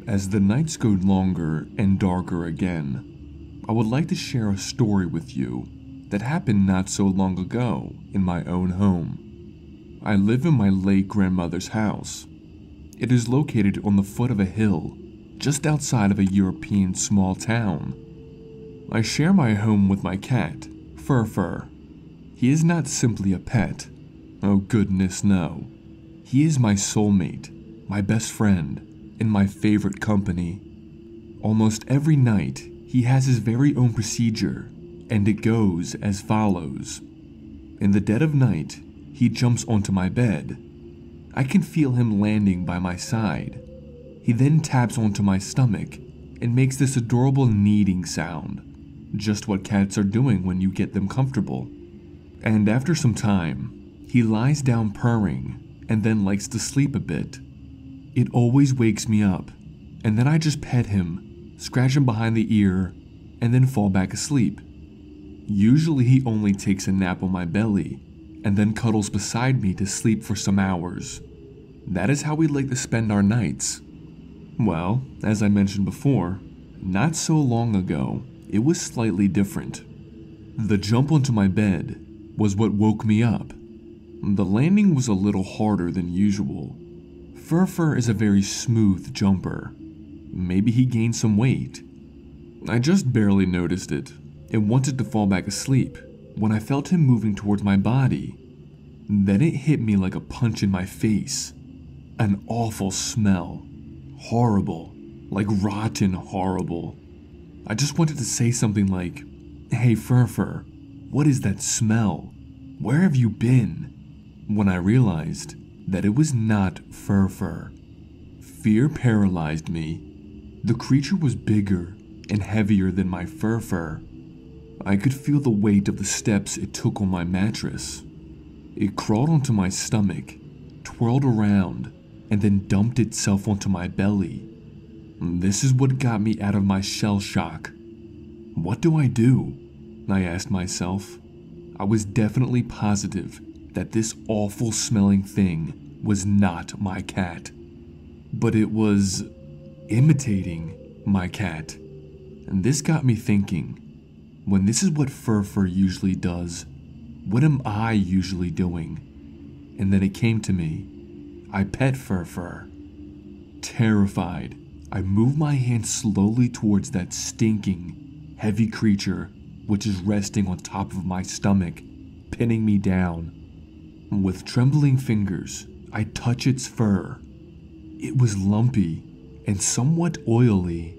As the nights go longer and darker again, I would like to share a story with you that happened not so long ago in my own home. I live in my late grandmother's house. It is located on the foot of a hill just outside of a European small town. I share my home with my cat, Fur. He is not simply a pet. Oh goodness, no. He is my soulmate, my best friend, and my favorite company. Almost every night, he has his very own procedure, and it goes as follows. In the dead of night, he jumps onto my bed. I can feel him landing by my side. He then taps onto my stomach and makes this adorable kneading sound, just what cats are doing when you get them comfortable. And after some time, he lies down purring and then likes to sleep a bit. It always wakes me up, and then I just pet him, scratch him behind the ear, and then fall back asleep. Usually he only takes a nap on my belly, and then cuddles beside me to sleep for some hours. That is how we like to spend our nights. Well, as I mentioned before, not so long ago, it was slightly different. The jump onto my bed was what woke me up. The landing was a little harder than usual. Fur is a very smooth jumper. Maybe he gained some weight. I just barely noticed it and wanted to fall back asleep when I felt him moving towards my body. Then it hit me like a punch in my face. An awful smell. Horrible. Like rotten horrible. I just wanted to say something like, "Hey Fur, what is that smell? Where have you been?" When I realized that it was not Fur. Fear paralyzed me. The creature was bigger and heavier than my Fur. I could feel the weight of the steps it took on my mattress. It crawled onto my stomach, twirled around, and then dumped itself onto my belly. This is what got me out of my shell shock. What do I do? I asked myself. I was definitely positive that this awful smelling thing was not my cat, but it was imitating my cat. And this got me thinking, when this is what Fur usually does, what am I usually doing? And then it came to me. I pet Fur. Terrified, I move my hand slowly towards that stinking, heavy creature which is resting on top of my stomach, pinning me down. With trembling fingers, I touch its fur. It was lumpy and somewhat oily.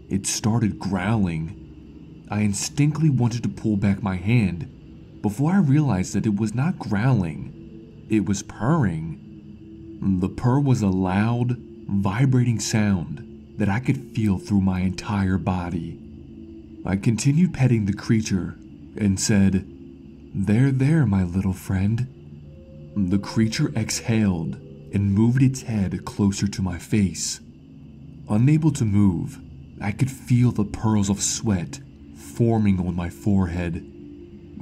It started growling. I instinctively wanted to pull back my hand before I realized that it was not growling. It was purring. The purr was a loud, vibrating sound that I could feel through my entire body. I continued petting the creature and said, There, my little friend." The creature exhaled and moved its head closer to my face. Unable to move, I could feel the pearls of sweat forming on my forehead.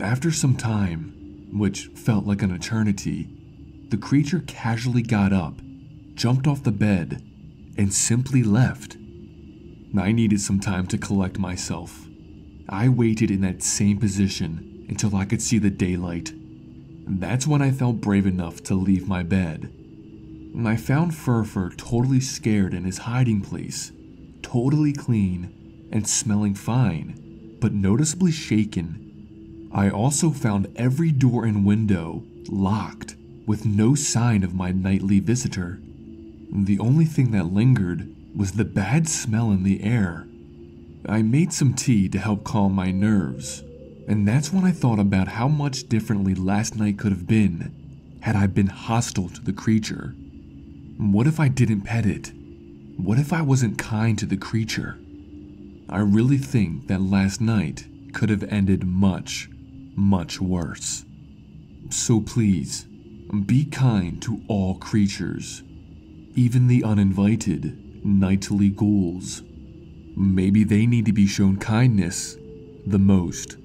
After some time, which felt like an eternity, the creature casually got up, jumped off the bed, and simply left. I needed some time to collect myself. I waited in that same position until I could see the daylight. That's when I felt brave enough to leave my bed. I found Fur totally scared in his hiding place, totally clean and smelling fine, but noticeably shaken. I also found every door and window locked, with no sign of my nightly visitor. The only thing that lingered was the bad smell in the air. I made some tea to help calm my nerves, and that's when I thought about how much differently last night could have been had I been hostile to the creature. What if I didn't pet it? What if I wasn't kind to the creature? I really think that last night could have ended much, much worse. So please, be kind to all creatures, even the uninvited, nightly ghouls. Maybe they need to be shown kindness the most.